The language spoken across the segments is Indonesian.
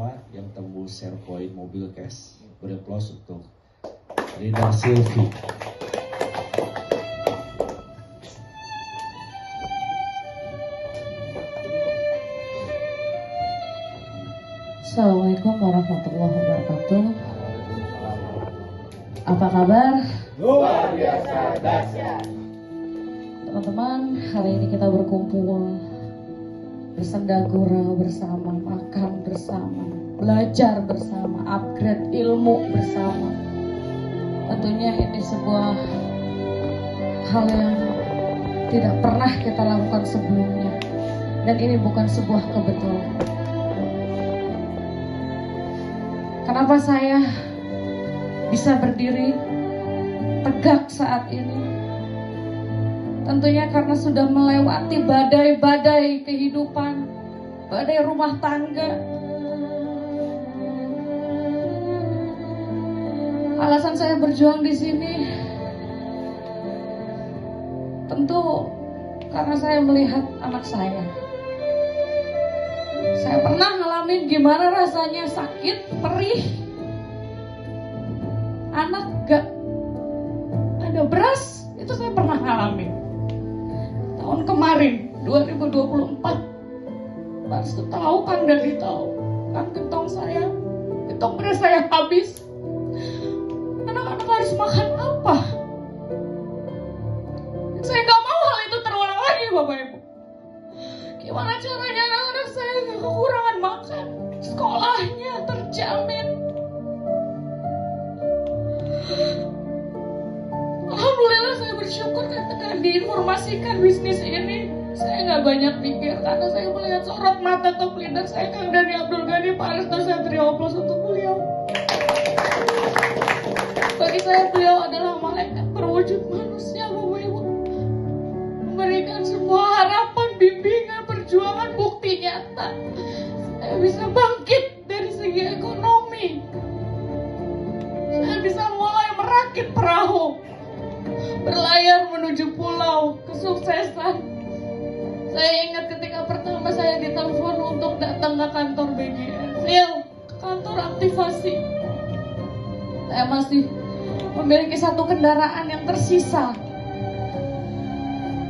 pertama yang tembus share point mobil cash. Beri aplaus untuk Rina Silvi. Assalamualaikum warahmatullahi wabarakatuh. Apa kabar? Luar biasa dahsyat. Teman-teman, hari ini kita berkumpul bersenda gurau bersama, makan bersama, belajar bersama, upgrade ilmu bersama. Tentunya ini sebuah hal yang tidak pernah kita lakukan sebelumnya, dan ini bukan sebuah kebetulan. Kenapa saya bisa berdiri tegak saat ini? Tentunya karena sudah melewati badai-badai kehidupan, badai rumah tangga. Alasan saya berjuang di sini tentu karena saya melihat anak saya. Saya pernah ngalamin gimana rasanya sakit, perih, anak gak ada beras, itu saya pernah ngalamin. Tahun kemarin, 2024, Mas tahu kan, dari tahu kan gentong beras saya habis. Anak-anak harus makan apa? Saya gak mau hal itu terulang lagi, Bapak Ibu. Gimana caranya anak-anak saya kekurangan makan, sekolahnya terjamin. Alhamdulillah saya bersyukur ketika diinformasikan bisnis ini. Saya nggak banyak pikir karena saya melihat sorot mata top leader saya, Kang Dhani Abdul Ghani, Pak Resto Satrio. Aplaus untuk beliau. Bagi saya beliau adalah malaikat berwujud manusia, Bapak Ibu. Memberikan semua harapan, bimbingan, perjuangan, bukti nyata. Saya bisa bangkit dari segi ekonomi. Saya bisa mulai merakit perahu, berlayar menuju pulau kesuksesan. Saya ingat ketika pertama saya ditelepon untuk datang ke kantor BGN, ke kantor aktivasi. Saya masih memiliki satu kendaraan yang tersisa,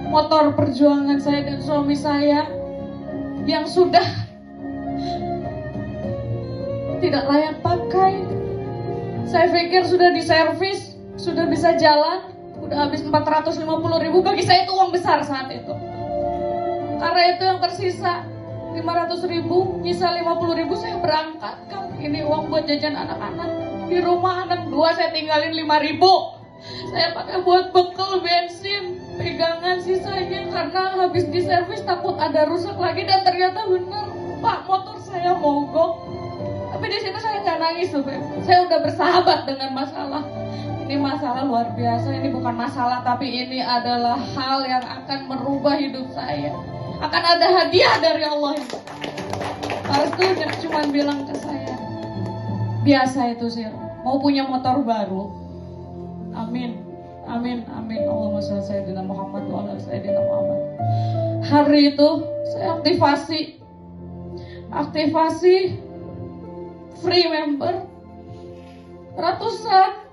motor perjuangan saya dan suami saya yang sudah tidak layak pakai. Saya pikir sudah diservis, sudah bisa jalan, udah habis 450.000. Bagi saya itu uang besar saat itu. Karena itu yang tersisa 500.000, nyisa 50.000, saya berangkat. Kan ini uang buat jajan anak-anak. Di rumah anak 2 saya tinggalin 5.000. Saya pakai buat bekal, bensin, pegangan sisanya karena habis diservis takut ada rusak lagi, dan ternyata benar, Pak, motor saya mogok. Tapi di situ saya nggak nangis tuh, saya udah bersahabat dengan masalah. Ini masalah luar biasa, ini bukan masalah, tapi ini adalah hal yang akan merubah hidup saya. Akan ada hadiah dari Allah. Harus tuh cuma bilang ke saya, biasa itu sih, mau punya motor baru. Amin, amin, amin. Allahumma sholli ala sayyidina Muhammad wa ala sayyidina Muhammad. Hari itu saya aktivasi free member, ratusan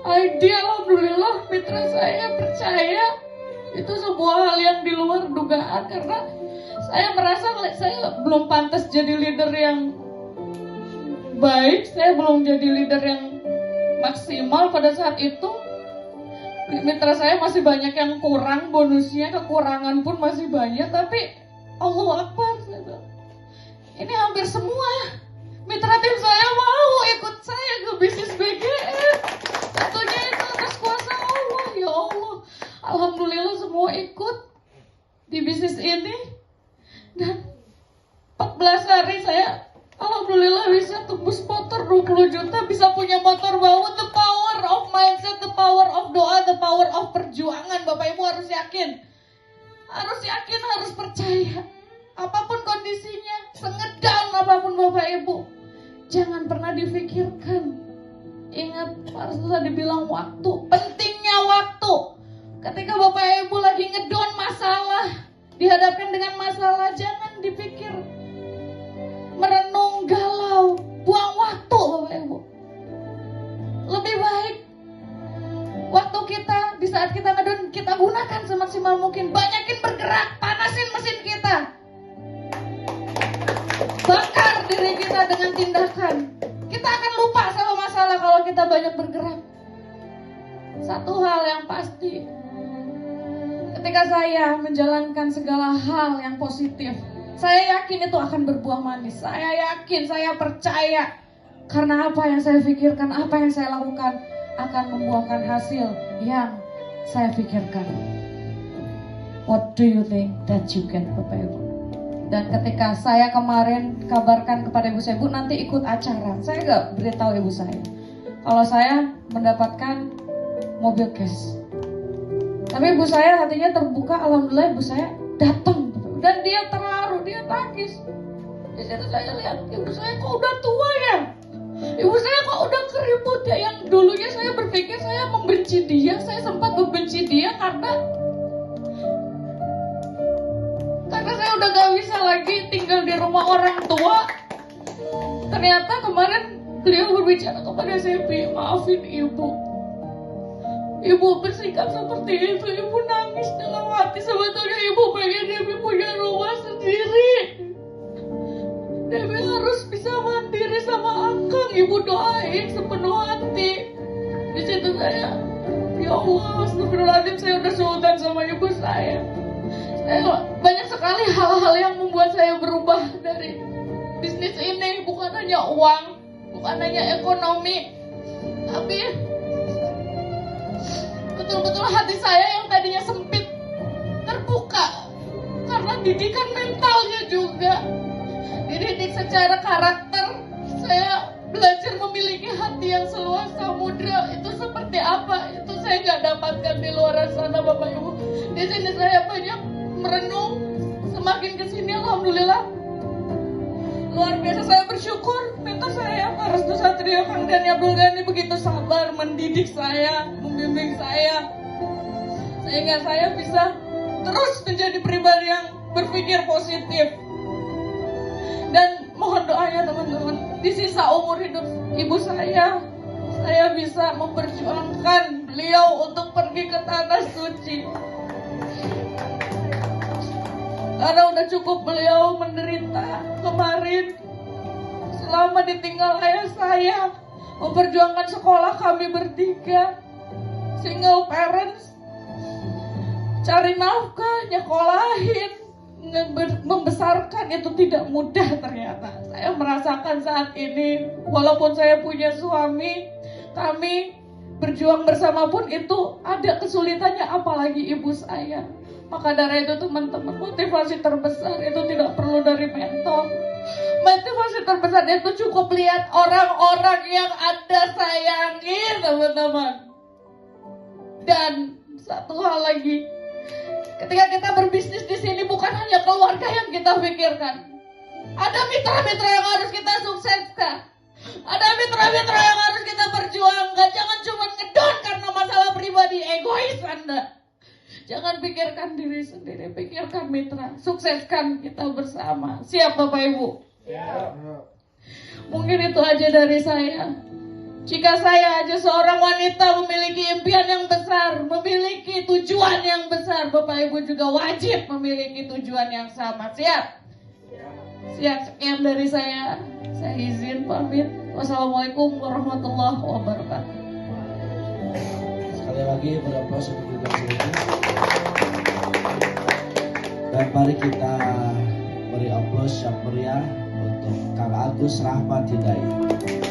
ID. Alhamdulillah mitra saya percaya. Itu sebuah hal yang di luar dugaan, karena saya merasa saya belum pantas jadi leader yang baik, saya belum jadi leader yang maksimal pada saat itu. Mitra saya masih banyak yang kurang bonusnya, kekurangan pun masih banyak, tapi Allahu Akbar, ini hampir semua mitra tim saya mau ikut saya ke bisnis BGN. Tentunya itu atas kuasa Allah, ya Allah. Alhamdulillah semua ikut di bisnis ini, dan 14 hari saya alhamdulillah bisa tembus motor 20 juta, bisa punya motor baru. The power of mindset, the power of doa, the power of perjuangan. Bapak Ibu harus yakin, harus percaya. Apapun kondisinya, sengedown apapun Bapak Ibu, jangan pernah difikirkan. Ingat, Pak Restu tadi bilang waktu, pentingnya waktu. Ketika Bapak Ibu lagi ngedown masalah, dihadapkan dengan masalah, jangan dipikir merenung galau. di saat kita ngedon, kita gunakan semaksimal mungkin. Banyakin bergerak, panasin mesin kita. Bakar diri kita dengan tindakan. Kita akan lupa sama masalah kalau kita banyak bergerak. Satu hal yang pasti, ketika saya menjalankan segala hal yang positif, saya yakin itu akan berbuah manis. Saya yakin, saya percaya. Karena apa yang saya pikirkan, apa yang saya lakukan akan membuahkan hasil yang saya pikirkan. What do you think that you get, Bapak Ibu? Dan ketika saya kemarin kabarkan kepada ibu saya, Bu nanti ikut acara, saya nggak beritahu ibu saya kalau saya mendapatkan mobil cash. Tapi ibu saya hatinya terbuka, alhamdulillah ibu saya datang dan dia terharu, dia tangis. Di situ saya lihat ibu saya kok udah tua ya, ibu saya kok udah keriput ya. Yang dulunya saya berpikir saya membenci dia, saya sempat membenci dia karena saya udah gak bisa lagi tinggal di rumah orang tua. Ternyata kemarin beliau berbicara kepada saya, maafin ibu. Ibu bersikap seperti itu, ibu nangis dalam hati. Sebetulnya ibu pengen Dewi punya rumah sendiri. Dewi harus bisa mandiri sama Akang. Ibu doain sepenuh hati. Di situ saya, ya Allah, astagfirullahaladzim, saya udah sultan sama ibu saya. Banyak sekali hal-hal yang membuat saya berubah dari bisnis ini. Bukan hanya uang, bukan hanya ekonomi, tapi betul-betul hati saya yang tadinya sempit terbuka karena didikan mentalnya juga. Dididik secara karakter, saya belajar memiliki hati yang seluas samudra. Itu seperti apa? Itu saya nggak dapatkan di luar sana, Bapak Ibu. Di sini saya banyak merenung, semakin kesini alhamdulillah luar biasa saya bersyukur. Minta saya Restu Satrio, Kang Dhani Abdul Ghani begitu sabar mendidik saya, membimbing saya, sehingga saya bisa terus menjadi pribadi yang berpikir positif. Dan mohon doanya teman-teman, di sisa umur hidup ibu saya bisa memperjuangkan beliau untuk pergi ke tanah suci. Karena udah cukup beliau menderita kemarin selama ditinggal ayah saya, memperjuangkan sekolah kami bertiga, single parents, cari nafkah, nyekolahin, membesarkan itu tidak mudah ternyata. Saya merasakan saat ini, walaupun saya punya suami, kami berjuang bersama pun itu ada kesulitannya, apalagi ibu saya. Maka dari itu teman-teman, motivasi terbesar itu tidak perlu dari mentor. Motivasi terbesar itu cukup lihat orang-orang yang Anda sayangi, teman-teman. Dan satu hal lagi, ketika kita berbisnis di sini bukan hanya keluarga yang kita pikirkan. Ada mitra-mitra yang harus kita sukseskan. Ada mitra-mitra yang harus kita perjuangkan. Jangan cuma ngedon karena masalah pribadi, egois Anda. Jangan pikirkan diri sendiri, pikirkan mitra, sukseskan kita bersama. Siap Bapak Ibu? Siap. Mungkin itu aja dari saya. Jika saya aja seorang wanita memiliki impian yang besar, memiliki tujuan yang besar, Bapak Ibu juga wajib memiliki tujuan yang sama. Siap? Siap. Sekian dari saya. Saya izin pamit. Wassalamualaikum warahmatullahi wabarakatuh. Sekali lagi beraplaus untuk Ibu Sylvie. Dan mari kita beri aplaus yang meriah untuk Kang Agus Rahmat Hidayat.